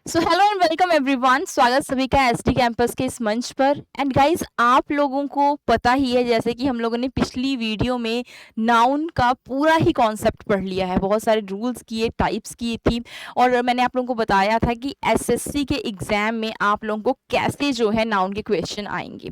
So hello and welcome everyone. स्वागत सभी का एसडी कैंपस के इस मंच पर। एंड गाइस, आप लोगों को पता ही है, जैसे कि हम लोगों ने पिछली वीडियो में नाउन का पूरा ही कॉन्सेप्ट पढ़ लिया है, बहुत सारे रूल्स किए, टाइप्स की थी, और मैंने आप लोगों को बताया था कि एसएससी के एग्जाम में आप लोगों को कैसे जो है नाउन के क्वेश्चन आएंगे।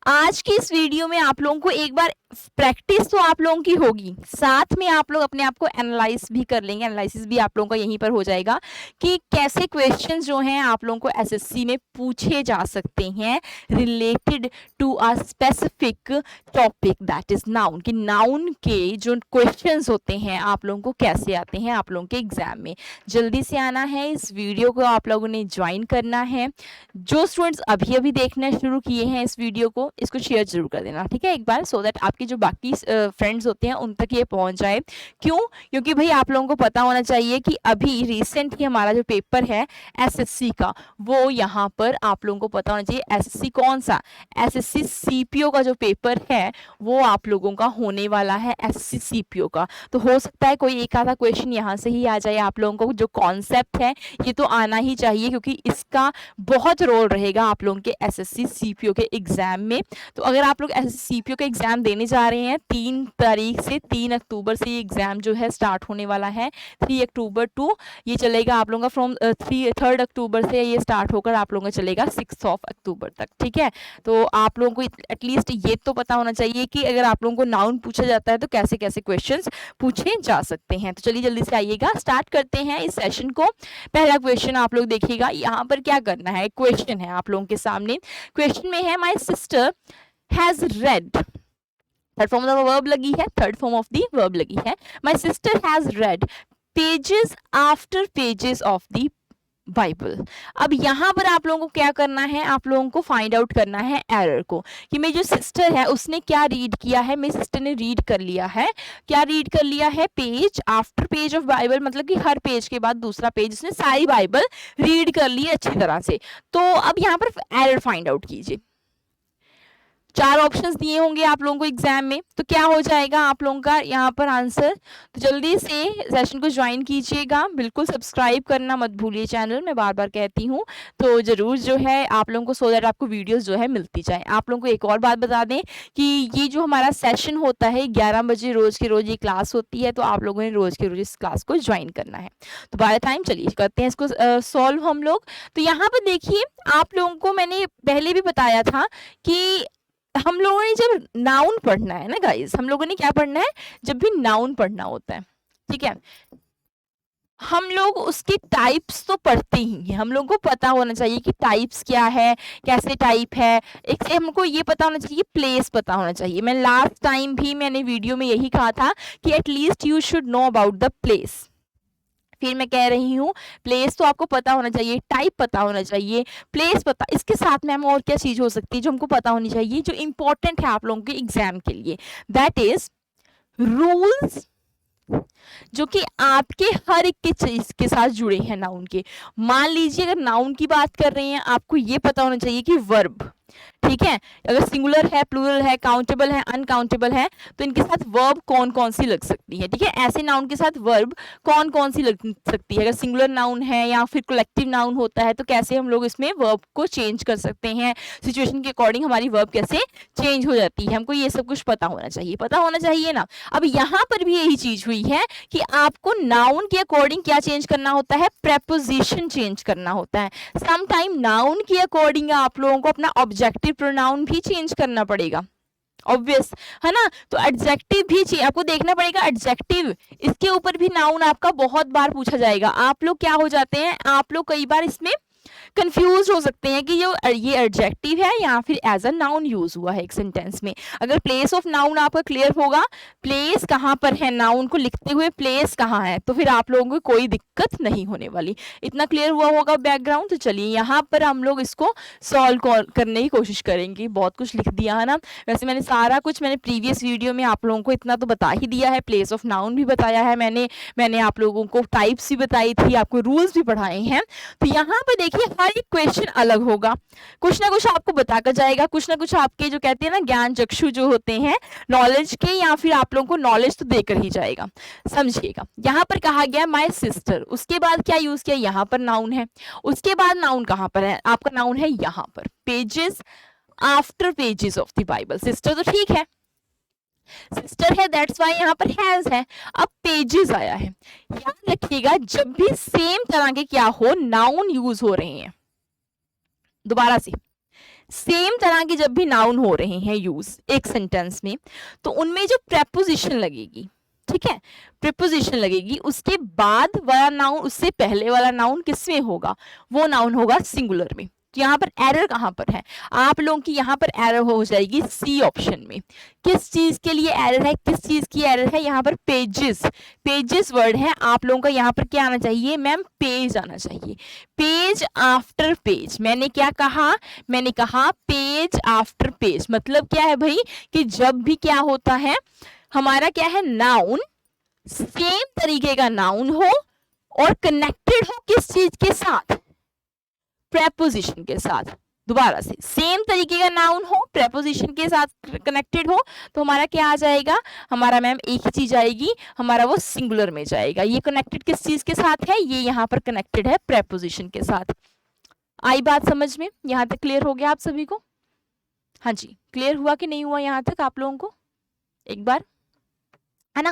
आज की इस वीडियो में आप लोगों को एक बार प्रैक्टिस तो आप लोगों की होगी, साथ में आप लोग अपने आप को एनालाइज भी कर लेंगे। एनालिसिस भी आप लोगों का यहीं पर हो जाएगा कि कैसे क्वेश्चंस जो हैं आप लोगों को एसएससी में पूछे जा सकते हैं related to a specific topic that is noun. कि नाउन के जो क्वेश्चंस होते हैं आप लोगों को कैसे आते हैं आप लोगों के एग्जाम में। जल्दी से आना है, इस वीडियो को आप लोगों ने ज्वाइन करना है। जो स्टूडेंट्स अभी अभी देखना शुरू किए हैं इस वीडियो को, इसको शेयर जरूर कर देना, ठीक है, एक बार, सो दैट आपके जो बाकी फ्रेंड्स होते हैं उन तक ये पहुंच जाए। क्यों? क्योंकि भाई आप लोगों को पता होना चाहिए कि अभी रिसेंट ही हमारा जो पेपर है एसएससी का, वो यहाँ पर आप लोगों को पता होना चाहिए। एसएससी कौन सा? एसएससी सीपीओ का जो पेपर है वो आप लोगों का होने वाला है, एसएससी सीपीओ का। तो हो सकता है कोई एक आधा क्वेश्चन यहाँ से ही आ जाए। आप लोगों को जो कॉन्सेप्ट है ये तो आना ही चाहिए, क्योंकि इसका बहुत रोल रहेगा आप लोगों के एसएससी सीपीओ के एग्जाम में। तो अगर आप लोग एसएससी सीपीओ का एग्जाम देने जा रहे हैं 3 तारीख से 3 अक्टूबर से ये एग्जाम जो है स्टार्ट होने वाला है। 3 अक्टूबर टू ये चलेगा आप लोगों का फ्रॉम 3 अक्टूबर से ये स्टार्ट होकर आप लोगों का चलेगा 6 अक्टूबर तक, ठीक है। तो आप लोगों को एटलीस्ट ये तो पता होना चाहिए कि अगर आप लोगों को नाउन पूछा जाता है तो कैसे कैसे क्वेश्चंस पूछे जा सकते हैं। तो चलिए जल्दी से आइएगा, स्टार्ट करते हैं इस सेशन को। पहला क्वेश्चन आप लोग देखिएगा, यहाँ पर क्या करना है, क्वेश्चन है आप लोगों के सामने। क्वेश्चन में है, my sister has red, third form of the verb लगी है, third form of the verb लगी है। My sister has red pages after pages of the Bible. अब यहाँ पर आप लोगों को क्या करना है, आप लोगों को फाइंड आउट करना है एरर को, कि मेरी जो सिस्टर है उसने क्या रीड किया है। मेरी सिस्टर ने रीड कर लिया है, क्या रीड कर लिया है, page after page of Bible, मतलब कि हर पेज के बाद दूसरा पेज, उसने सारी बाइबल रीड कर ली अच्छी तरह से। तो अब यहाँ पर एरर फाइंड आउट कीजिए। 4 ऑप्शंस दिए होंगे आप लोगों को एग्जाम में, तो क्या हो जाएगा आप लोगों का यहाँ पर आंसर। तो जल्दी से सेशन को ज्वाइन कीजिएगा, बिल्कुल सब्सक्राइब करना मत भूलिए चैनल, मैं बार बार कहती हूँ। तो जरूर जो है आप लोगों को, सो दैट आपको वीडियोस जो है मिलती जाए। आप लोगों को एक और बात बता दें कि ये जो हमारा सेशन होता है 11 बजे रोज के रोज ये क्लास होती है, तो आप लोगों ने रोज के रोज इस क्लास को ज्वाइन करना है। तो बाय द टाइम चलिए करते हैं इसको सॉल्व हम लोग। तो यहाँ पर देखिए, आप लोगों को मैंने पहले भी बताया था कि हम लोगों ने जब नाउन पढ़ना है ना गाइस, हम लोगों ने क्या पढ़ना है, जब भी नाउन पढ़ना होता है, ठीक है, हम लोग उसकी टाइप्स तो पढ़ते ही हैं। हम लोगों को पता होना चाहिए कि टाइप्स क्या है, कैसे टाइप है। एक से हमको ये पता होना चाहिए, प्लेस पता होना चाहिए। मैं लास्ट टाइम भी मैंने वीडियो में यही कहा था कि at least you should know about the place. फिर मैं कह रही हूँ, प्लेस तो आपको पता होना चाहिए, टाइप पता होना चाहिए, प्लेस पता, इसके साथ मैम और क्या चीज हो सकती है जो हमको पता होनी चाहिए, जो इंपॉर्टेंट है आप लोगों के एग्जाम के लिए, दैट इज रूल्स, जो कि आपके हर एक के चीज के साथ जुड़े हैं नाउन के। मान लीजिए अगर नाउन की बात कर रहे हैं, आपको ये पता होना चाहिए कि वर्ब, ठीक है, अगर सिंगुलर है, प्लूरल है, काउंटेबल है, अनकाउंटेबल है, तो इनके साथ वर्ब कौन कौन सी लग सकती है, ठीक है, ऐसे नाउन के साथ वर्ब कौन कौन सी लग सकती है। अगर सिंगुलर नाउन है या फिर कलेक्टिव नाउन होता है, तो कैसे हम लोग इसमें वर्ब को चेंज कर सकते हैं, सिचुएशन के अकॉर्डिंग हमारी वर्ब कैसे चेंज हो जाती है, हमको ये सब कुछ पता होना चाहिए, पता होना चाहिए ना। अब यहाँ पर भी यही चीज हुई है कि आपको नाउन के अकॉर्डिंग क्या चेंज करना होता है, प्रेपोजिशन चेंज करना होता है। सम टाइम नाउन के अकॉर्डिंग आप लोगों को अपना ऑब्जेक्टिव प्रोनाउन भी चेंज करना पड़ेगा, ऑब्वियस है ना। तो एडजेक्टिव भी आपको देखना पड़ेगा, एडजेक्टिव, इसके ऊपर भी नाउन आपका बहुत बार पूछा जाएगा। आप लोग क्या हो जाते हैं, आप लोग कई बार इसमें कंफ्यूज हो सकते हैं कि ये एडजेक्टिव है या फिर एज अ नाउन यूज हुआ है एक सेंटेंस में। अगर प्लेस ऑफ नाउन आपका क्लियर होगा, प्लेस कहाँ पर है, नाउन को लिखते हुए प्लेस कहाँ है, तो फिर आप लोगों को कोई दिक्कत नहीं होने वाली। इतना क्लियर हुआ होगा बैकग्राउंड। तो चलिए यहाँ पर हम लोग इसको सॉल्व करने की कोशिश करेंगे। बहुत कुछ लिख दिया है ना, वैसे मैंने सारा कुछ मैंने प्रीवियस वीडियो में आप लोगों को इतना तो बता ही दिया है, प्लेस ऑफ नाउन भी बताया है मैंने आप लोगों को टाइप्स भी बताई थी, आपको रूल्स भी पढ़ाए हैं। तो यहाँ पर देखिए देखिए हर एक क्वेश्चन अलग होगा, कुछ ना कुछ आपको बताकर जाएगा, कुछ ना कुछ आपके जो कहते हैं ना ज्ञान चक्षु जो होते हैं नॉलेज के, या फिर आप लोगों को नॉलेज तो देकर ही जाएगा। समझिएगा, यहाँ पर कहा गया माय सिस्टर, उसके बाद क्या यूज किया, यहाँ पर नाउन है, उसके बाद नाउन कहाँ पर है, आपका नाउन है यहाँ पर, pages after pages of the Bible. Sister तो ठीक है, सिस्टर है, दैट्स वाई यहाँ पर हैज है। अब पेजेस आया है, याद रखिएगा जब भी सेम तरह के क्या हो नाउन यूज हो रहे हैं, दोबारा से सेम तरह के जब भी नाउन हो रहे हैं यूज एक सेंटेंस में, तो उनमें जो प्रेपोजिशन लगेगी, ठीक है, प्रीपोजिशन लगेगी, उसके बाद वाला नाउन उससे पहले वाला नाउन किसमें होगा, वो नाउन होगा सिंगुलर में। तो यहाँ पर एरर कहाँ पर है, आप लोगों की यहाँ पर एरर हो जाएगी सी ऑप्शन में। किस चीज के लिए एरर है, किस चीज की एरर है, यहाँ पर पेजेस, पेजेस वर्ड है, आप लोगों का यहाँ पर क्या आना चाहिए मैम, पेज आना चाहिए, पेज आफ्टर पेज। मैंने क्या कहा, मैंने कहा पेज आफ्टर पेज, मतलब क्या है भाई कि जब भी क्या होता है हमारा क्या है नाउन, सेम तरीके का नाउन हो और कनेक्टेड हो किस चीज के साथ, प्रेपोजिशन के साथ। दोबारा से सेम तरीके का नाउन हो प्रेपोजिशन के साथ कनेक्टेड हो, तो हमारा क्या आ जाएगा, हमारा मैम एक ही चीज आएगी, हमारा वो सिंगुलर में जाएगा। ये कनेक्टेड किस चीज के साथ है, ये यहाँ पर कनेक्टेड है प्रेपोजिशन के साथ। आई बात समझ में, यहाँ तक क्लियर हो गया आप सभी को? हाँ जी, क्लियर हुआ कि नहीं हुआ यहाँ तक आप लोगों को, एक बार है ना?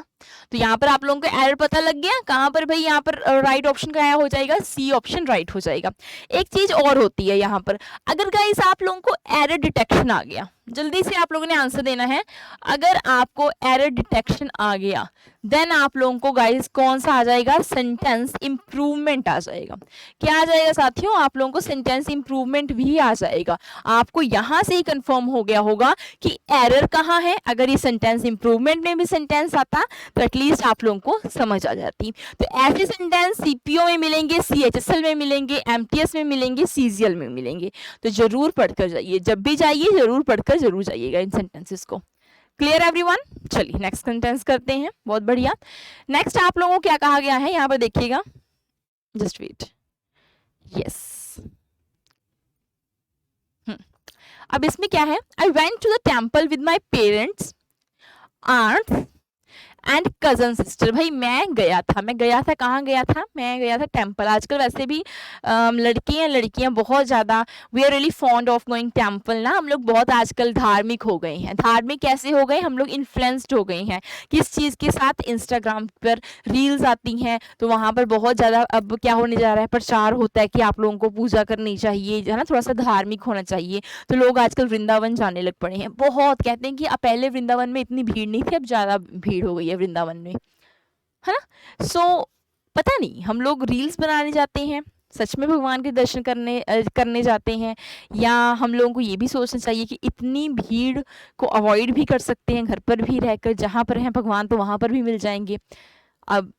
तो यहाँ पर आप लोगों को एरर पता लग गया, कहाँ पर भाई, यहाँ पर राइट ऑप्शन क्या हो जाएगा, सी ऑप्शन राइट हो जाएगा। एक चीज और होती है यहाँ पर, अगर गाइस आप लोगों को एरर डिटेक्शन आ गया, जल्दी से आप लोगों ने आंसर देना है, अगर आपको एरर डिटेक्शन आ गया देन आप लोगों को गाइस कौन सा आ जाएगा, सेंटेंस इंप्रूवमेंट आ जाएगा। क्या आ जाएगा साथियों, आप लोगों को सेंटेंस इंप्रूवमेंट भी आ जाएगा। आपको यहां से ही कंफर्म हो गया होगा कि एरर कहाँ है। अगर ये सेंटेंस इंप्रूवमेंट में भी सेंटेंस आता तो एटलीस्ट आप लोगों को समझ आ जाती। तो ऐसे सेंटेंस सीपीओ में मिलेंगे, सीएचएसएल में मिलेंगे, एमटीएस में मिलेंगे, सीजीएल में मिलेंगे, तो जरूर पढ़कर जाइए, जब भी जाइए जरूर पढ़कर जरूर जाइएगा इन सेंटेंसेस को। Clear everyone? चलिए नेक्स्ट सेंटेंस करते हैं, बहुत बढ़िया। नेक्स्ट आप लोगों को क्या कहा गया है, यहाँ पर देखिएगा, जस्ट वेट, यस। अब इसमें क्या है, I went to the temple with my parents, aunt and cousin sister. भाई मैं गया था कहाँ गया था, मैं गया था टेम्पल। आजकल वैसे भी लड़कियां बहुत ज़्यादा we are really fond of going temple ना, हम लोग बहुत आजकल धार्मिक हो गए हैं। धार्मिक कैसे हो गए, हम लोग इन्फ्लुएंस्ड हो गए हैं किस चीज़ के साथ, इंस्टाग्राम पर रील्स आती हैं, तो वहाँ पर बहुत ज़्यादा अब क्या होने जा रहा है, प्रचार होता है कि आप लोगों को पूजा करनी चाहिए, है ना, थोड़ा सा धार्मिक होना चाहिए। तो लोग आजकल वृंदावन जाने लग पड़े हैं, बहुत कहते हैं कि अब पहले वृंदावन में इतनी भीड़ नहीं थी, अब ज़्यादा भीड़ हो गई है वृंदावन में, है ना। सो पता नहीं, हम लोग रील्स बनाने जाते हैं, सच में भगवान के दर्शन करने जाते हैं, या हम लोगों को ये भी सोचना चाहिए कि इतनी भीड़ को अवॉइड भी कर सकते हैं, घर पर भी रहकर, जहाँ पर हैं भगवान तो वहाँ पर भी मिल जाएंगे। अब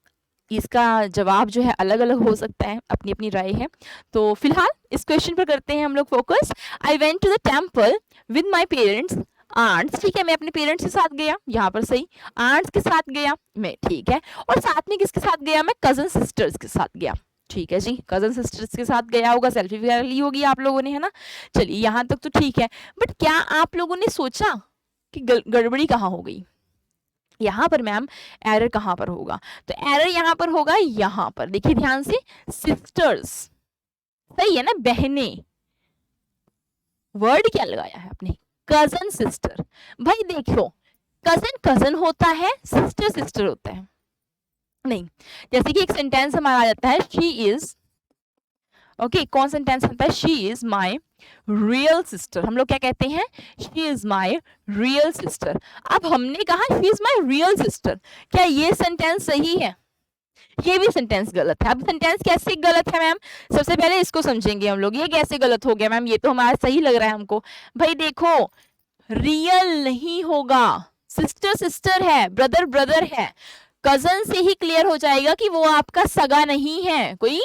इसका जवाब जो है अलग अलग हो सकता है, अपनी अपनी राय है। तो फिलहाल इस क्वेश्चन पर करते हैं हम लोग focus. I went to the temple with my parents, aunts, ठीक है, मैं अपने पेरेंट्स के साथ गया, यहाँ पर सही, आंट्स के साथ गया मैं, ठीक है, और साथ में किसके साथ गया मैं, कजन सिस्टर्स के साथ गया, ठीक है जी, कजन सिस्टर्स के साथ गया होगा, सेल्फी वगैरह ली होगी आप लोगों ने, है ना। चलिए यहाँ तक तो ठीक है, बट क्या आप लोगों ने सोचा कि गड़बड़ी कहाँ हो गई, यहाँ पर मैम एरर कहाँ पर होगा, तो एरर यहाँ पर होगा, यहाँ पर देखिए ध्यान से, सिस्टर्स, सही है ना, बहने, वर्ड क्या लगाया है आपने, कजन सिस्टर। भाई देखो, कजन कजन होता है, सिस्टर सिस्टर होता है नहीं। जैसे कि एक सेंटेंस हमारा आ जाता है, शी इज, ओके, कौन सेंटेंस आता है, she is my real sister, हम लोग क्या कहते हैं, she is my real sister. अब हमने कहा she is my real sister, क्या ये सेंटेंस सही है, ये भी सेंटेंस गलत है। अब सेंटेंस कैसे गलत है मैम, सबसे पहले इसको समझेंगे हम लोग, ये कैसे गलत हो गया मैम, ये तो हमारा सही लग रहा है हमको। भाई देखो, रियल नहीं होगा, सिस्टर सिस्टर है, ब्रदर ब्रदर है, कजन से ही क्लियर हो जाएगा कि वो आपका सगा नहीं है, कोई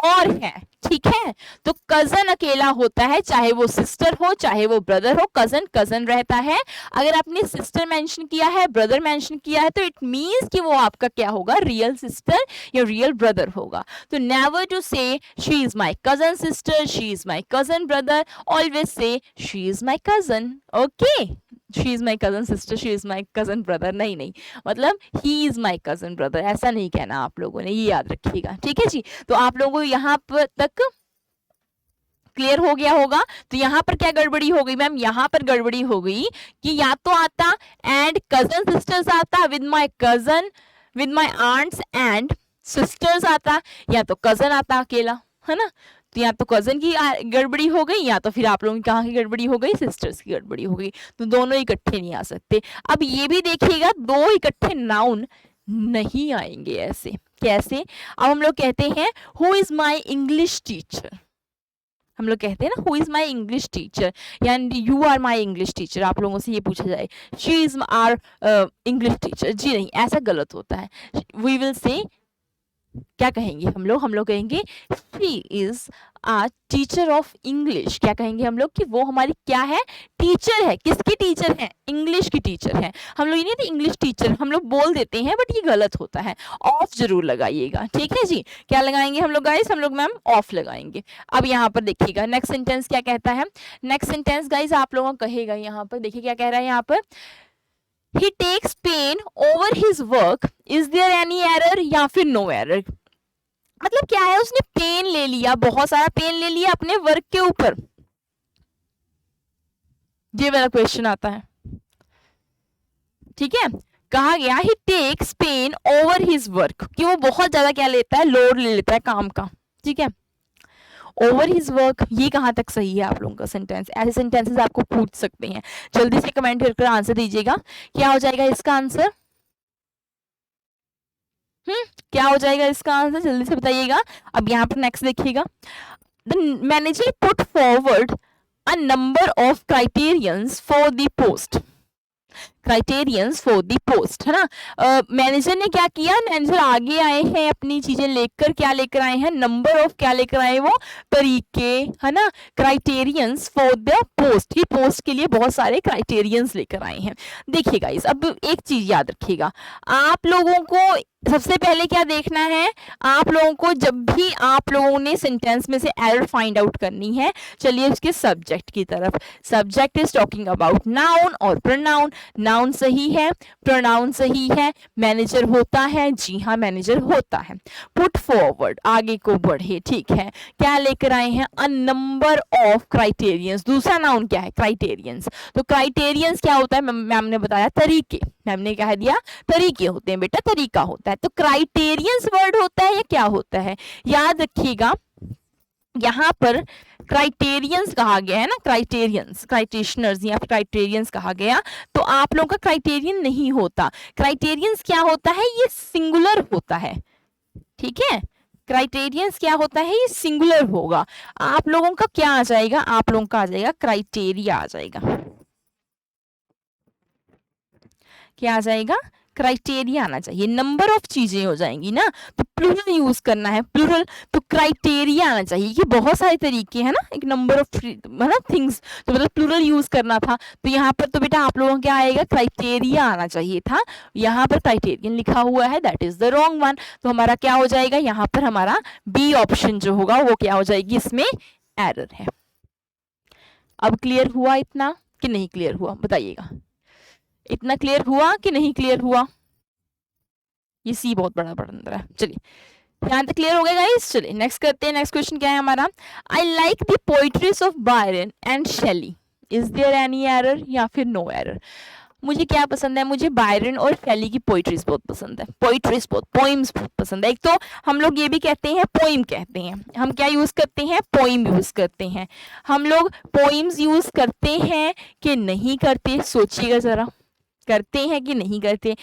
और है, ठीक है। तो कजन अकेला होता है, चाहे वो सिस्टर हो चाहे वो ब्रदर हो, कजन कजन रहता है। अगर आपने सिस्टर मेंशन किया है, ब्रदर मेंशन किया है, तो इट मींस कि वो आपका क्या होगा, रियल सिस्टर या रियल ब्रदर होगा। तो नेवर टू से she is my cousin sister, she is my cousin brother, always say she is my cousin. Okay, she is my cousin sister, she is my cousin brother, नहीं नहीं, मतलब he is my cousin brother, ऐसा नहीं कहना आप लोगों ने, ये याद रखिएगा, ठीक है जी। तो आप लोगों को यहाँ पर तक क्लियर हो गया होगा। तो यहाँ पर क्या गड़बड़ी हो गई मैम, यहाँ पर गड़बड़ी हो गई कि या तो आता एंड कजन सिस्टर्स आता with my cousin, with my aunts and sisters आता, या तो कजन आता अकेला, है ना। तो या तो कजन की गड़बड़ी हो गई, या तो फिर आप लोगों की कहाँ की गड़बड़ी हो गई, सिस्टर्स की गड़बड़ी हो गई। तो दोनों इकट्ठे नहीं आ सकते। अब ये भी देखिएगा, दो इकट्ठे नाउन नहीं आएंगे ऐसे, कैसे। अब हम लोग कहते हैं who is my English teacher, हम लोग कहते हैं ना who is my English teacher, यानी you are my English teacher. आप लोगों से ये पूछा जाए she is our English teacher, जी नहीं, ऐसा गलत होता है। वी विल से, क्या कहेंगे हम लोग कहेंगे she is a teacher of English. क्या कहेंगे हम लोग कि वो हमारी क्या है, टीचर है। किसकी टीचर है, इंग्लिश की टीचर है। हम लोग ये नहीं इंग्लिश टीचर हम लोग बोल देते हैं, बट ये गलत होता है। ऑफ जरूर लगाइएगा, ठीक है जी। क्या लगाएंगे हम लोग गाइस, हम लोग मैम ऑफ लगाएंगे। अब यहाँ पर देखिएगा नेक्स्ट सेंटेंस क्या कहता है। नेक्स्ट सेंटेंस गाइस आप लोगों को कहेगा, यहाँ पर देखिए क्या कह रहा है यहाँ पर, he takes pain over his work, is there any error या फिर no error। मतलब क्या है, उसने पेन ले लिया, बहुत सारा पेन ले लिया अपने वर्क के ऊपर, ये वाला क्वेश्चन आता है, ठीक है। कहा गया he takes pain over his work, कि वो बहुत ज्यादा क्या लेता है, लोड ले लेता है काम का, ठीक है। ओवर हिज वर्क, ये कहाँ तक सही है आप लोगों का सेंटेंस। ऐसे सेंटेंसेस आपको पूछ सकते हैं, जल्दी से कमेंट करके आंसर दीजिएगा। क्या हो जाएगा इसका आंसर, क्या हो जाएगा इसका आंसर, जल्दी से बताइएगा। अब यहाँ पर नेक्स्ट देखिएगा, the manager put forward a number of criterions for the post, criterions for the post, है ना। मैनेजर ने क्या किया, मैनेजर आगे आए हैं अपनी चीजें लेकर, क्या लेकर आए हैं, नंबर ऑफ क्या लेकर आए, वो तरीके, है ना, क्राइटेरियंस फॉर द पोस्ट, की पोस्ट के लिए बहुत सारे क्राइटेरियंस लेकर आए हैं। देखिए गाइस, अब एक चीज याद रखिएगा, आप लोगों को सबसे पहले क्या देखना है, आप लोगों को जब भी आप लोगों ने सेंटेंस में से एरर फाइंड आउट करनी है, चलिए उसके सब्जेक्ट की तरफ। Subject is talking about noun और प्रोनाउन। नाउन सही है, प्रोनाउन सही है, मैनेजर होता है, जी हाँ मैनेजर होता है। पुट फॉरवर्ड, आगे को बढ़े, ठीक है। क्या लेकर आए हैं, अ नंबर ऑफ क्राइटेरियंस, दूसरा नाउन क्या है, क्राइटेरियंस। तो क्राइटेरियंस क्या होता है, मैम ने बताया तरीके, मैम ने कह दिया तरीके होते हैं बेटा, तरीका होता है। तो क्राइटेरियंस वर्ड होता है या क्या होता है, याद रखिएगा। यहाँ पर क्राइटेरियंस कहा गया है ना, क्राइटेरियंस, क्राइटेशनर्स या क्राइटेरियंस कहा गया, तो आप लोगों का क्राइटेरियन नहीं होता। क्राइटेरियंस क्या होता है, ये सिंगुलर होता है, ठीक है। क्राइटेरियंस क्या होता है, ये सिंगुलर होगा। आप लोगों का क्या आ जाएगा, आप लोगों का आ जाएगा क्राइटेरिया आ जाएगा, क्या आ जाएगा, क्राइटेरिया आना चाहिए। नंबर ऑफ चीजें हो जाएंगी ना, तो प्लूरल यूज करना है, प्लूरल, तो क्राइटेरिया आना चाहिए कि बहुत सारे तरीके हैं ना, एक नंबर ऑफ थिंग्स, तो मतलब प्लूरल यूज करना था। तो यहाँ पर तो बेटा आप लोगों को क्या आएगा, क्राइटेरिया आना चाहिए था, यहाँ पर क्राइटेरियन लिखा हुआ है, that is the wrong one. तो हमारा क्या हो जाएगा, यहाँ पर हमारा बी ऑप्शन जो होगा वो क्या हो जाएगी, इसमें एरर है। अब क्लियर हुआ इतना कि नहीं क्लियर हुआ, बताइएगा। इतना क्लियर हुआ कि नहीं क्लियर हुआ, ये सी बहुत बड़ा बड़ा है। चलिए यहाँ तक क्लियर हो गया गाइस। चलिए नेक्स्ट करते हैं। नेक्स्ट क्वेश्चन क्या है हमारा, I like the poetries of Byron and Shelley, is there any error या फिर नो एरर। मुझे क्या पसंद है, मुझे बायरन और शेली की पोइट्रीज बहुत पसंद है, पोइट्रीज बहुत, पोइम्स बहुत पसंद है। एक तो हम लोग ये भी कहते हैं पोइम कहते हैं, हम क्या यूज करते हैं, पोइम यूज करते हैं। हम लोग पोइम्स यूज करते हैं कि नहीं करते, सोचिएगा जरा, करते हैं कि नहीं करते।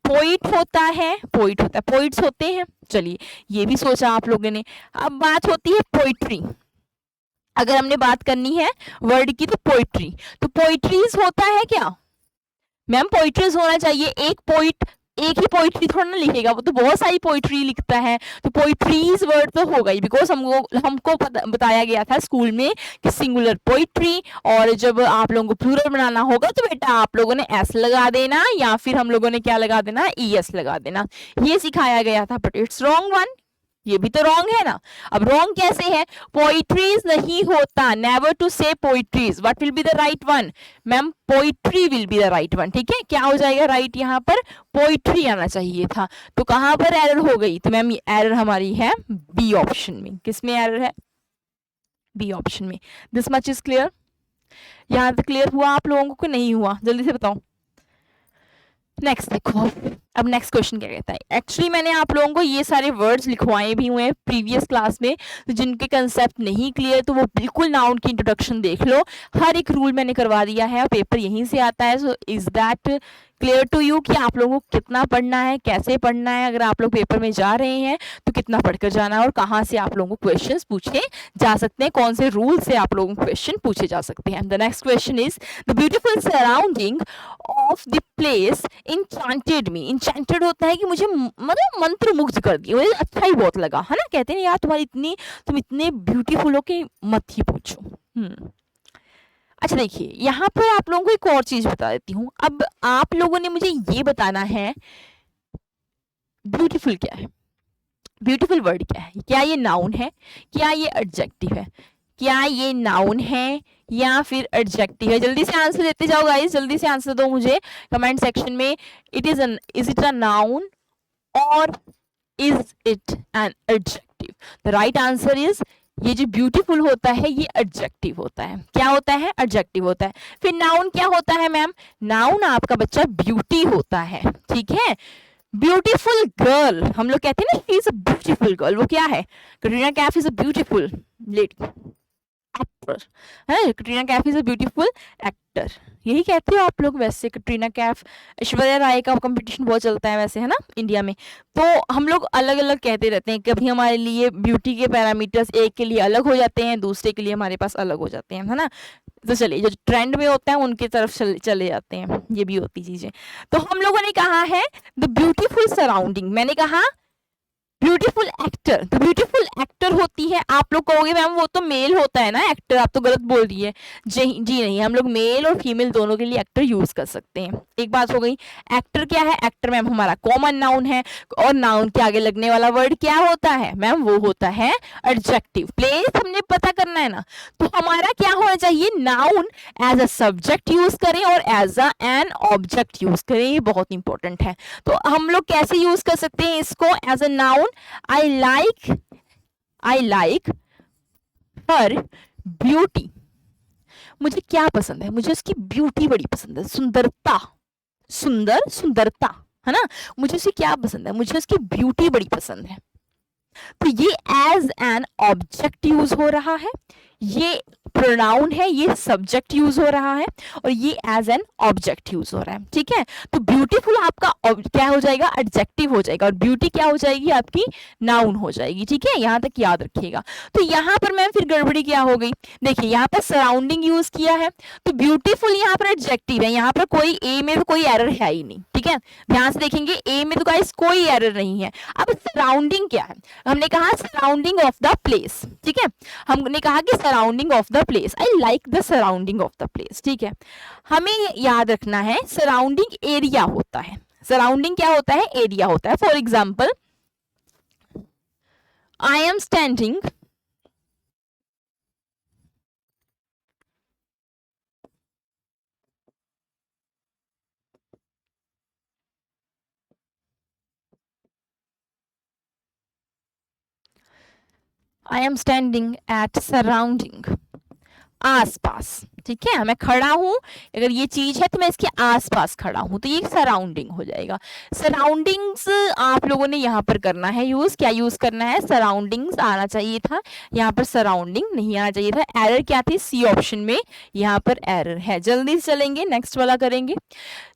पोइट होता है, पोइट होता है, पोइट्स होते हैं, चलिए ये भी सोचा आप लोगों ने। अब बात होती है पोइट्री, अगर हमने बात करनी है वर्ड की तो पोइट्री, तो पोइट्रीज होता है क्या मैम, पोइट्रीज होना चाहिए। एक पोइट एक ही पोइट्री थोड़ा ना लिखेगा, वो तो बहुत सारी पोइट्री लिखता है। तो पोइट्रीज वर्ड तो होगा ही, बिकॉज हमको बताया गया था स्कूल में कि सिंगुलर पोइट्री, और जब आप लोगों को प्लूरल बनाना होगा तो बेटा आप लोगों ने एस लगा देना, या फिर हम लोगों ने क्या लगा देना, ES लगा देना। ये सिखाया गया था, बट इट्स रॉन्ग वन, ये भी तो रॉन्ग है ना। अब रॉन्ग कैसे है, पोइट्रीज नहीं होता, नेवर टू से poetries. What will be the right one ma'am, poetry will be the right one. ठीक है, क्या हो जाएगा राइट, यहाँ पर पोइट्री आना चाहिए था। तो कहां पर एरर हो गई, तो मैम एरर हमारी है बी ऑप्शन में। किसमें एरर है, बी ऑप्शन में। दिस मच इज क्लियर, यहां तक क्लियर हुआ आप लोगों को, नहीं हुआ, जल्दी से बताओ। नेक्स्ट देखो, अब नेक्स्ट क्वेश्चन क्या कहता है। एक्चुअली मैंने आप लोगों को ये सारे वर्ड्स लिखवाए भी हुए हैं प्रीवियस क्लास में, तो जिनके कंसेप्ट नहीं क्लियर तो वो बिल्कुल नाउन की इंट्रोडक्शन देख लो। हर एक रूल मैंने करवा दिया है, पेपर यहीं से आता है। So is that clear to you कि आप लोगों को कितना पढ़ना है, कैसे पढ़ना है, अगर आप लोग पेपर में जा रहे हैं तो कितना पढ़कर जाना है, और कहाँ से आप लोगों को क्वेश्चंस पूछे जा सकते हैं, कौन से रूल से आप लोगों को क्वेश्चन पूछे जा सकते हैं। The next question is the beautiful surrounding of the place enchanted me. Enchanted होता है कि मुझे मतलब मंत्र मुग्ध कर दिया, मुझे अच्छा ही बहुत लगा, है ना। कहते हैं यार तुम इतने ब्यूटीफुल हो कि मत ही पूछो। अच्छा देखिए, यहाँ पर आप लोगों को एक और चीज बता देती हूँ। अब आप लोगों ने मुझे ये बताना है ब्यूटीफुल क्या है, ब्यूटीफुल वर्ड क्या है, क्या ये नाउन है, क्या ये एडजेक्टिव है, क्या ये नाउन है या फिर एडजेक्टिव है। जल्दी से आंसर देते जाओ गाइस, जल्दी से आंसर दो मुझे कमेंट सेक्शन में। इज इट अ नाउन और is it an adjective. The right answer is, ये जो ब्यूटीफुल होता है ये एडजेक्टिव होता है। क्या होता है, एडजेक्टिव होता है। फिर नाउन क्या होता है मैम, नाउन आपका बच्चा ब्यूटी होता है। ठीक है, ब्यूटीफुल गर्ल, हम लोग कहते हैं ना she is a beautiful girl, वो क्या है, Katrina Kaif is a beautiful lady actor है, Katrina Kaif is a beautiful actor, यही कहते हो आप लोग। वैसे कटरीना कैफ, ऐश्वर्या राय का कंपटीशन बहुत चलता है वैसे, है ना, इंडिया में। तो हम लोग अलग अलग कहते रहते हैं, कभी हमारे लिए ब्यूटी के पैरामीटर्स एक के लिए अलग हो जाते हैं, दूसरे के लिए हमारे पास अलग हो जाते हैं, है ना। तो चलिए, जो ट्रेंड में होता है उनकी तरफ चले जाते हैं, ये भी होती चीजें। तो हम लोगों ने कहा है द ब्यूटीफुल सराउंडिंग, मैंने कहा ब्यूटीफुल एक्टर। तो ब्यूटीफुल एक्टर होती है, आप लोग कहोगे मैम वो तो मेल होता है ना एक्टर, आप तो गलत बोल रही है। जी नहीं, हम लोग मेल और फीमेल दोनों के लिए एक्टर यूज कर सकते हैं। एक बात हो गई। एक्टर क्या है, एक्टर मैम हमारा कॉमन नाउन है, और नाउन के आगे लगने वाला वर्ड क्या होता है मैम, वो होता है एडजेक्टिव। प्लेस हमने पता करना है ना, तो हमारा क्या होना चाहिए, noun as a subject use करें और as a an object use करें, ये बहुत इंपॉर्टेंट है। तो हम लोग कैसे यूज कर सकते हैं इसको, as a noun, I like her beauty। मुझे क्या पसंद है, मुझे उसकी ब्यूटी बड़ी पसंद है, सुंदरता, सुंदरता, है ना। मुझे उसकी क्या पसंद है, मुझे उसकी ब्यूटी बड़ी पसंद है। तो ये एज एन ऑब्जेक्ट यूज हो रहा है, ये प्रोनाउन है, ये सब्जेक्ट यूज हो रहा है, और ये एज एन ऑब्जेक्ट यूज हो रहा है। ठीक है, तो ब्यूटीफुल आपका क्या हो जाएगा, एडजेक्टिव हो जाएगा, और ब्यूटी क्या हो जाएगी आपकी, नाउन हो जाएगी। ठीक है, यहां तक याद रखिएगा। तो यहां पर मैम फिर गड़बड़ी क्या हो गई, देखिए यहाँ पर सराउंडिंग यूज किया है, तो ब्यूटीफुल यहाँ पर एडजेक्टिव है, यहाँ पर कोई ए में तो कोई एरर है ही नहीं। ठीक है, ध्यान से देखेंगे, ए में तो गाइस कोई एरर नहीं है। अब सराउंडिंग क्या है, हमने कहा सराउंडिंग ऑफ द प्लेस। ठीक है, हमने कहा कि surrounding of the place, I like the surrounding of the place. ठीक है, हमें याद रखना है सराउंडिंग एरिया होता है। सराउंडिंग क्या होता है, एरिया होता है। For example, I am standing I am standing at surrounding, आसपास। ठीक है, मैं खड़ा हूं, अगर ये चीज है तो मैं इसके आसपास खड़ा हूं, तो ये सराउंडिंग हो जाएगा। सराउंडिंग्स आप लोगों ने यहाँ पर करना है यूज, क्या यूज करना है, सराउंडिंग्स आना चाहिए था, यहाँ पर सराउंडिंग नहीं आना चाहिए था। एरर क्या थी, सी ऑप्शन में यहाँ पर एरर है। जल्दी से चलेंगे, नेक्स्ट वाला करेंगे।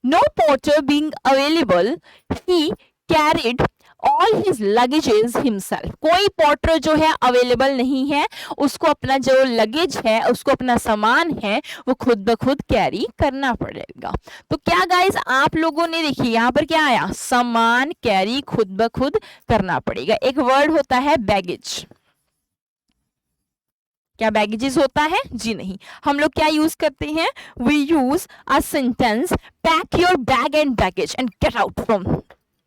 No porter being available, he carried all his luggages himself. कोई पोर्टर जो है अवेलेबल नहीं है, उसको अपना जो लगेज है, उसको अपना सामान है, वो खुद ब खुद कैरी करना पड़ेगा। तो क्या गाइस आप लोगों ने देखिए यहाँ पर क्या आया, सामान कैरी खुद ब खुद करना पड़ेगा। एक वर्ड होता है बैगेज। क्या बैगेजेस होता है? जी नहीं। हम लोग क्या यूज करते हैं? We use a sentence pack your bag and baggage and get out from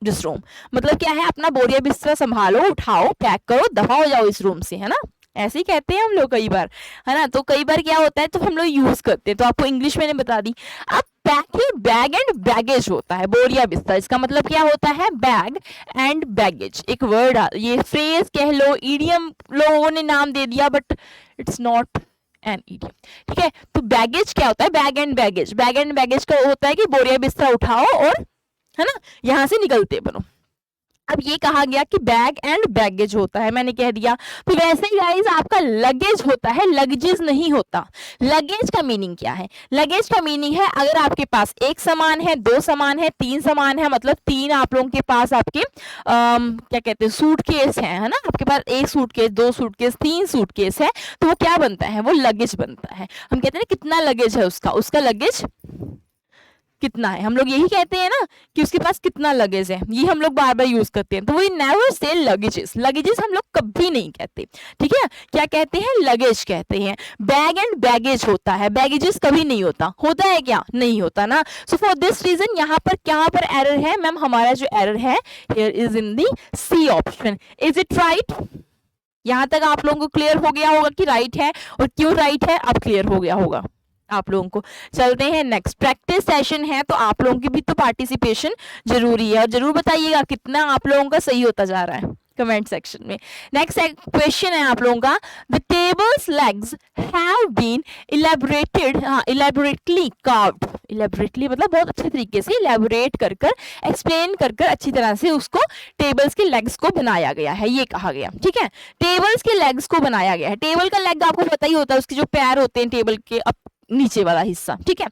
this room. मतलब क्या है, अपना बोरिया बिस्तरा संभालो, उठाओ, पैक करो, दफा हो जाओ इस रूम से, है ना। ऐसे ही कहते हैं हम लोग कई बार, है ना। तो कई बार क्या होता है, तो हम लोग यूज करते हैं। तो आपको इंग्लिश मैंने बता दी। अब pack your bag and baggage होता है बोरिया बिस्तर, इसका मतलब क्या होता है? Bag and baggage. एक वर्ड, ये फ्रेज कह लो, इडियम लोगों ने नाम दे दिया, but it's not an idiom, ठीक है। तो बैगेज क्या होता है? Bag and baggage. Bag and baggage का होता है कि बोरिया बिस्तर उठाओ और, है ना, यहां से निकलते बनो। अब ये कहा गया कि बैग एंड बैगेज होता है, मैंने कह दिया। तो वैसे ही गाइस आपका लगेज होता है, लगेजेस नहीं होता। लगेज का मीनिंग क्या है? लगेज का मीनिंग है अगर आपके पास एक सामान है, दो सामान है, तीन सामान है, मतलब तीन आप लोगों के पास आपके क्या कहते हैं, सूटकेस है ना। आपके पास एक सूटकेस, दो सूटकेस, तीन सूटकेस है, तो वो क्या बनता है? वो लगेज बनता है। हम कहते हैं कितना लगेज है उसका लगेज कितना है। हम लोग यही कहते हैं ना कि उसके पास कितना लगेज है, ये हम लोग बार बार यूज करते हैं। तो we never say luggages. Luggages हम लोग कभी नहीं कहते, ठीक है। क्या कहते हैं? लगेज कहते हैं। बैग एंड बैगेज होता है, बैगेजेस कभी नहीं होता। होता है क्या? नहीं होता ना। सो फॉर दिस रीजन यहाँ पर क्या पर एरर है मैम? हमारा जो एरर है here is in the C option. Is it right? यहां तक आप लोगों को क्लियर हो गया होगा कि राइट है, और क्यों राइट है अब क्लियर हो गया होगा आप लोगों को। चलते हैं नेक्स्ट। प्रैक्टिस सेशन है, तो आप लोगों की भी तो पार्टिसिपेशन जरूरी है, और जरूर बताइएगा कितना आप लोगों का सही होता जा रहा है कमेंट सेक्शन में। नेक्स्ट क्वेश्चन है आप लोगों का, the table's legs have been elaborately carved. Elaborately मतलब बहुत अच्छे तरीके से, इलेबोरेट कर कर, एक्सप्लेन कर कर, अच्छी तरह से उसको टेबल्स के लेग्स को बनाया गया है, ये कहा गया, ठीक है। टेबल्स के लेग्स को बनाया गया है। टेबल का लेग आपको पता ही होता है, उसके जो पैर होते हैं टेबल के नीचे वाला हिस्सा, ठीक है।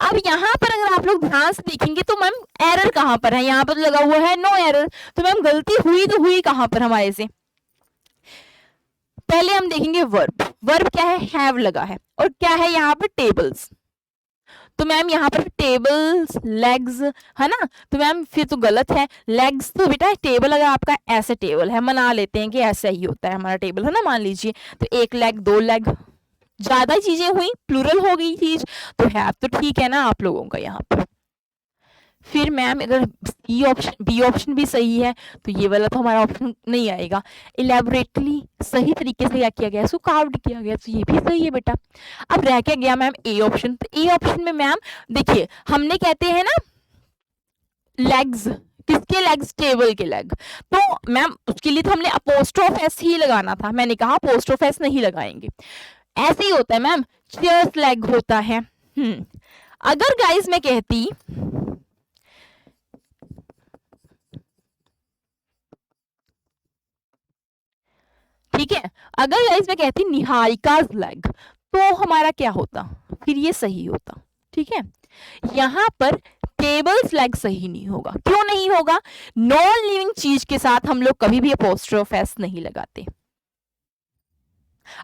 अब यहाँ पर अगर आप लोग ध्यान से देखेंगे तो मैम एरर कहाँ पर है? यहाँ पर लगा हुआ है नो एरर। तो मैम गलती हुई तो हुई कहाँ पर हमारे से? पहले हम देखेंगे वर्ब। वर्ब क्या है? हैव लगा है, और क्या है यहाँ पर? टेबल्स। तो मैम यहाँ पर टेबल्स लेग्स है ना, तो मैम फिर तो गलत है। लेग्स तो बेटा टेबल, अगर आपका ऐसे टेबल है, मना लेते हैं कि ऐसा ही होता है हमारा टेबल, है ना, मान लीजिए, तो एक लेग, दो लेग, ज्यादा चीजें हुई, प्लूरल हो गई चीज, तो है तो ठीक है ना आप लोगों का यहाँ पर। फिर मैम अगर बी ऑप्शन भी सही है, तो ये वाला तो हमारा ऑप्शन नहीं आएगा। इलेबोरेटली सही तरीके से क्या किया गया? सो कार्व्ड किया गया, तो ये भी सही है बेटा। अब रह क्या गया मैम? A option. तो ए ऑप्शन में मैम देखिए, हमने कहते हैं ना लेग्स, किसके लेग्स? टेबल के लेग। तो मैम उसके लिए तो हमने अपोस्ट्रोफ एस ही लगाना था, मैंने कहा अपोस्ट्रोफ एस नहीं लगाएंगे। ऐसे ही होता है मैम, चेयर्स लेग होता है। अगर गाइस मैं कहती, ठीक है, अगर गाइस मैं कहती निहारिकाज लेग, तो हमारा क्या होता? फिर ये सही होता, ठीक है। यहां पर टेबल्स लेग सही नहीं होगा। क्यों नहीं होगा? नॉन लिविंग चीज के साथ हम लोग कभी भी अपोस्ट्रोफ एस नहीं लगाते।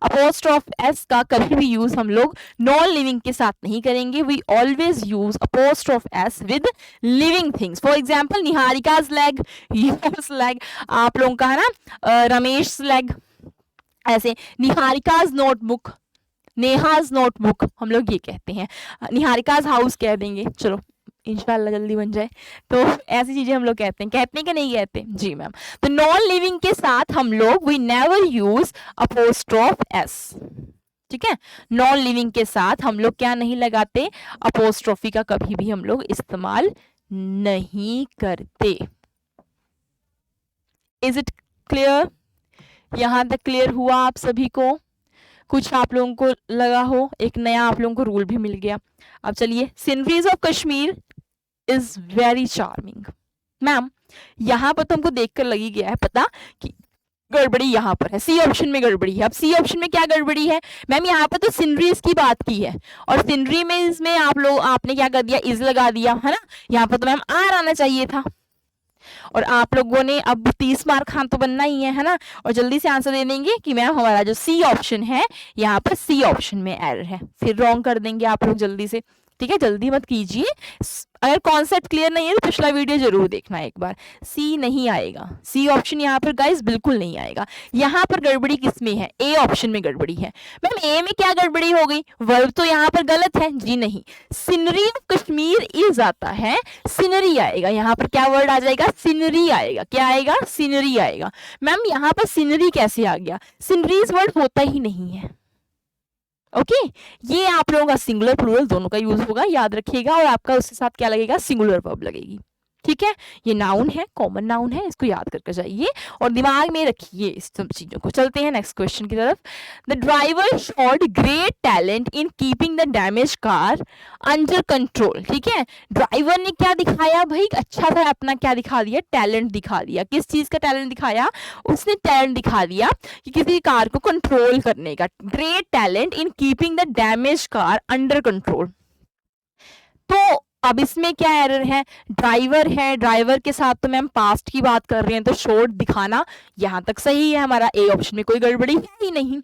अपोस्ट्रोफ एस का कभी भी यूज हम लोग नॉन लिविंग के साथ नहीं करेंगे। We always use apostrophe S with living things. For example Niharika's leg, yours leg, आप लोगों का है ना रमेश लेग, ऐसे निहारिकाज नोटबुक, नेहाज नोटबुक, हम लोग ये कहते हैं। निहारिकाज हाउस कह देंगे, चलो इंशाल्लाह जल्दी बन जाए। तो ऐसी चीजें हम लोग कहते हैं कि नहीं कहते? जी मैम। तो नॉन लिविंग के साथ हम लोग we never use apostrophe S, ठीक है। नॉन लिविंग के साथ हम लोग क्या नहीं लगाते? अपोस्ट्रोफी का कभी भी हम लोग इस्तेमाल नहीं करते। Is it clear? यहां तक क्लियर हुआ आप सभी को? कुछ आप लोगों को लगा हो एक नया आप लोगों को रूल भी मिल गया। अब चलिए, sceneries of Kashmir is very charming. Ma'am यहाँ पर तो हमको देखकर लगी गया है पता कि गड़बड़ी यहाँ पर है, सी ऑप्शन में गड़बड़ी है। अब सी ऑप्शन में क्या गड़बड़ी है मैम? यहाँ पर तो सीनरीज की बात की है, और सीनरी में इसमें आपने क्या कर दिया? इज लगा दिया, है ना। यहाँ पर तो मैम आर आना चाहिए था। और आप लोगों ने अब 30 मार्क हाँ तो बनना ही है ना, और जल्दी से आंसर दे देंगे कि मैम हमारा जो सी ऑप्शन है यहाँ पर सी ऑप्शन में एरर है, फिर रॉन्ग कर देंगे आप लोग जल्दी से। ठीक है, जल्दी मत कीजिए। अगर कॉन्सेप्ट क्लियर नहीं है तो पिछला वीडियो जरूर देखना एक बार। सी नहीं आएगा, सी ऑप्शन यहाँ पर गाइस बिल्कुल नहीं आएगा। यहाँ पर गड़बड़ी किस में है, ए ऑप्शन में गड़बड़ी है। मैम ए में क्या गड़बड़ी हो गई, वर्ब तो यहाँ पर गलत है जी नहीं, सीनरी ऑफ कश्मीर इज आता है, सीनरी आएगा। यहाँ पर क्या वर्ड आ जाएगा, सीनरी आएगा। क्या आएगा, सीनरी आएगा। मैम यहाँ पर सीनरी कैसे आ गया, सीनरीज वर्ड होता ही नहीं है। ओके ये आप लोगों का सिंगुलर प्लूरल दोनों का यूज होगा, याद रखिएगा। और आपका उसके साथ क्या लगेगा, सिंगुलर वर्ब लगेगी। ठीक है, ये नाउन है, कॉमन नाउन है, इसको याद करके जाइए और दिमाग में रखिए इस सब चीजों को। चलते हैं नेक्स्ट क्वेश्चन की तरफ। The driver showed great talent in keeping the damage car under control. ठीक है, ड्राइवर ने क्या दिखाया भाई, अच्छा सा अपना क्या दिखा दिया, टैलेंट दिखा दिया। किस चीज का टैलेंट दिखाया, उसने टैलेंट दिखा दिया कि किसी कार को कंट्रोल करने का। Great talent in keeping the damage car under control. तो अब इसमें क्या एरर है, ड्राइवर है, ड्राइवर के साथ तो मैम पास्ट की बात कर रहे हैं, तो शोड दिखाना यहां तक सही है हमारा, ए ऑप्शन में कोई गड़बड़ी है ही नहीं।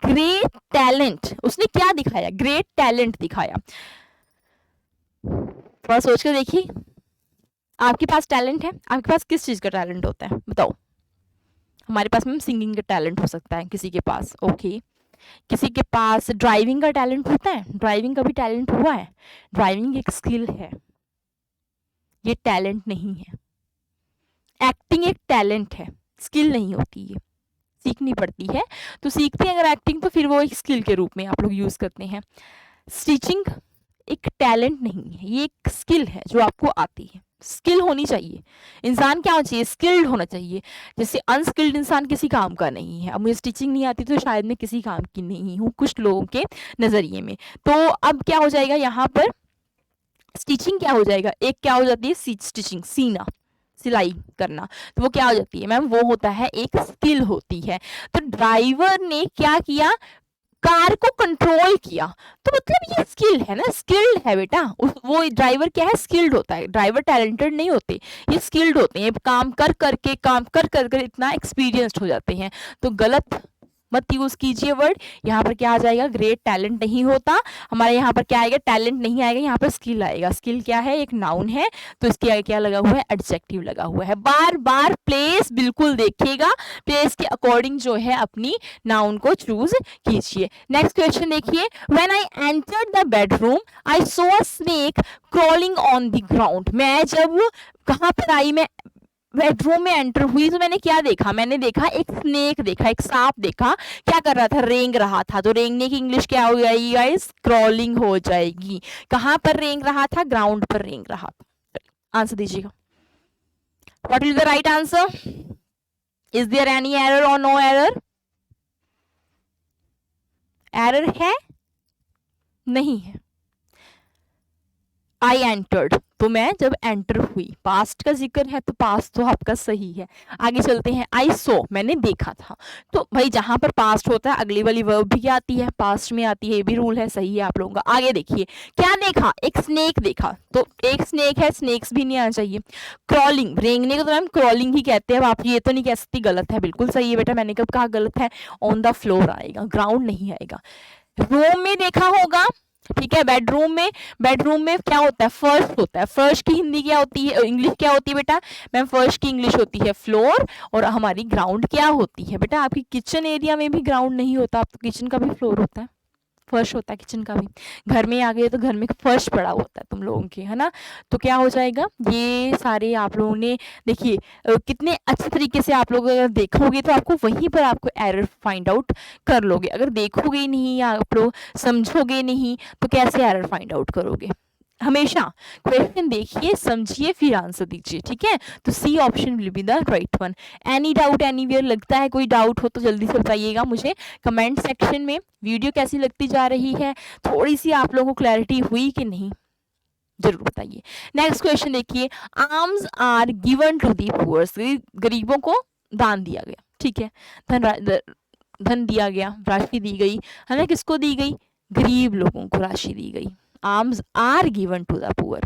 ग्रेट टैलेंट, उसने क्या दिखाया, ग्रेट टैलेंट दिखाया। थोड़ा सोच कर देखिए, आपके पास टैलेंट है, आपके पास किस चीज का टैलेंट होता है बताओ। हमारे पास मैम सिंगिंग का टैलेंट हो सकता है किसी के पास, ओके। किसी के पास ड्राइविंग का टैलेंट होता है, ड्राइविंग का भी टैलेंट हुआ है। ड्राइविंग एक स्किल है, ये टैलेंट नहीं है। एक्टिंग एक टैलेंट है, स्किल नहीं होती, ये सीखनी पड़ती है। तो सीखते हैं अगर एक्टिंग तो फिर वो एक स्किल के रूप में आप लोग यूज करते हैं। स्टिचिंग एक टैलेंट नहीं है, ये एक स्किल है जो आपको आती है। स्किल होनी चाहिए, इंसान क्या होना चाहिए, स्किल्ड होना चाहिए। जैसे अनस्किल्ड इंसान किसी काम का नहीं है। अब मुझे स्टिचिंग नहीं आती तो शायद मैं किसी काम की नहीं हूँ कुछ लोगों के नजरिए में। तो अब क्या हो जाएगा यहाँ पर, स्टिचिंग क्या हो जाएगा, एक क्या हो जाती है स्टिचिंग, सीना, सिलाई करना, तो वो क्या हो जाती है मैम, वो होता है एक स्किल होती है। तो ड्राइवर ने क्या किया, कार को कंट्रोल किया, तो मतलब ये स्किल है ना, स्किल्ड है बेटा। वो ड्राइवर क्या है, स्किल्ड होता है। ड्राइवर टैलेंटेड नहीं होते, ये स्किल्ड होते हैं। काम कर कर इतना एक्सपीरियंस्ड हो जाते हैं। तो गलत मत यूज कीजिए वर्ड। यहाँ पर क्या आ जाएगा, ग्रेट टैलेंट नहीं होता हमारे, यहाँ पर क्या आएगा, टैलेंट नहीं आएगा, यहाँ पर स्किल आएगा। स्किल क्या है, एक नाउन है, तो इसके आगे क्या लगा हुआ है, एडजेक्टिव लगा हुआ है। बार बार प्लेस बिल्कुल देखिएगा, प्लेस के अकॉर्डिंग जो है अपनी नाउन को चूज कीजिए। नेक्स्ट क्वेश्चन देखिए, when I entered the bedroom I saw a snake crawling on the ground. मैं जब कहाँ पर आई, मैं बेडरूम में एंटर हुई तो मैंने क्या देखा, मैंने देखा एक स्नेक देखा, एक सांप देखा। क्या कर रहा था, रेंग रहा था। तो रेंगने की इंग्लिश क्या हो जाएगी गाइस, क्रॉलिंग हो जाएगी। कहां पर रेंग रहा था, ग्राउंड पर रेंग रहा था। आंसर दीजिएगा, what is the right answer, is there any error और नो एरर। एरर है, नहीं है। आई एंटर्ड, तो मैं जब एंटर हुई, पास्ट का जिक्र है तो पास्ट तो आपका सही है। आगे चलते हैं, आई सो, मैंने देखा था। तो भाई जहां पर पास्ट होता है अगली वाली वर्ब भी क्या आती है, पास्ट में आती है, ये भी रूल है, सही है आप लोगों का। आगे देखिए, क्या देखा, एक स्नेक देखा, तो एक स्नेक है, स्नेक्स भी नहीं आना चाहिए। क्रॉलिंग, रेंगने को तो मैम क्रॉलिंग ही कहते हैं, अब आप ये तो नहीं कह सकती गलत है, बिल्कुल सही है बेटा, मैंने कब कहा गलत है। ऑन द फ्लोर आएगा, ग्राउंड नहीं आएगा। रूम में देखा होगा, ठीक है। बेडरूम में क्या होता है, फर्श होता है। फर्श की हिंदी क्या होती है, इंग्लिश क्या होती है बेटा, मैम फर्श की इंग्लिश होती है फ्लोर, और हमारी ग्राउंड क्या होती है बेटा, आपकी किचन एरिया में भी ग्राउंड नहीं होता, आप तो किचन का भी फ्लोर होता है, फर्श होता है किचन का भी। घर में आ गए तो घर में फर्श पड़ा होता है तुम लोगों के, है ना। तो क्या हो जाएगा, ये सारे आप लोगों ने देखिए कितने अच्छे तरीके से आप लोग अगर देखोगे तो आपको वहीं पर आपको एरर फाइंड आउट कर लोगे। अगर देखोगे ही नहीं या आप लोग समझोगे नहीं तो कैसे एरर फाइंड आउट करोगे। हमेशा क्वेश्चन देखिए, समझिए, फिर आंसर दीजिए, ठीक है। तो C option will be the right one. Any doubt anywhere, लगता है कोई डाउट हो तो जल्दी से बताइएगा मुझे कमेंट सेक्शन में। वीडियो कैसी लगती जा रही है, थोड़ी सी आप लोगों को क्लैरिटी हुई कि नहीं, जरूर बताइए। नेक्स्ट क्वेश्चन देखिए, alms are given to the poors, गरीबों को दान दिया गया, ठीक है। धन दिया गया, राशि दी गई, है ना, किसको दी गई, गरीब लोगों को राशि दी गई। Alms are given to the poor.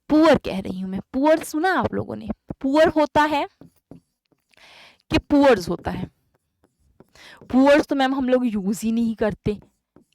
Poor कह रही हूं मैं, पुअर सुना आप लोगों ने? पुअर होता है कि पुअर्स होता है? पुअर्स तो मैम हम लोग यूज ही नहीं करते,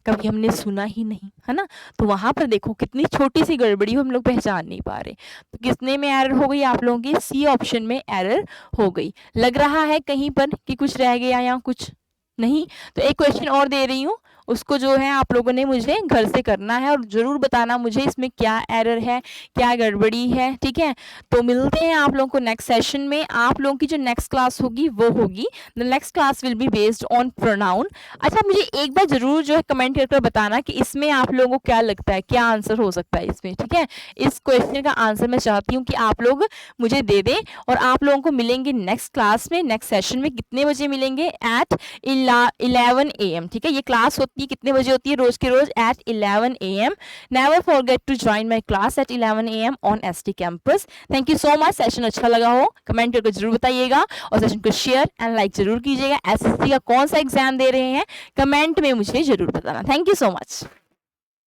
कभी हमने सुना ही नहीं, है ना? तो वहां पर देखो कितनी छोटी सी गड़बड़ी हम लोग पहचान नहीं पा रहे। तो किसने में एरर हो गई आप लोगों की? सी ऑप्शन में एरर हो गई। लग रहा है कहीं पर कि कुछ रह गया या कुछ नहीं? तो एक क्वेश्चन और दे रही हूँ, उसको जो है आप लोगों ने मुझे घर से करना है और ज़रूर बताना मुझे इसमें क्या एरर है, क्या गड़बड़ी है, ठीक है? तो मिलते हैं आप लोगों को नेक्स्ट सेशन में। आप लोगों की जो नेक्स्ट क्लास होगी वो होगी, the next class will be based on pronoun. अच्छा, मुझे एक बार ज़रूर जो है कमेंट करके बताना कि इसमें आप लोगों को क्या लगता है, क्या आंसर हो सकता है इसमें, ठीक है? इस क्वेश्चन का आंसर मैं चाहती हूँ कि आप लोग मुझे दे दें। और आप लोगों को मिलेंगे नेक्स्ट क्लास में, नेक्स्ट सेशन में। कितने बजे मिलेंगे? एट 11 AM, ठीक है? ये क्लास होती है कितने बजे होती है? रोज के रोज at 11 AM। Never forget to join my class at 11 AM on ST campus. Thank you so much. Session अच्छा लगा हो कमेंट करके जरूर बताइएगा और सेशन को शेयर एंड लाइक जरूर कीजिएगा। एसएससी का कौन सा एग्जाम दे रहे हैं कमेंट में मुझे जरूर बताना। Thank you so much.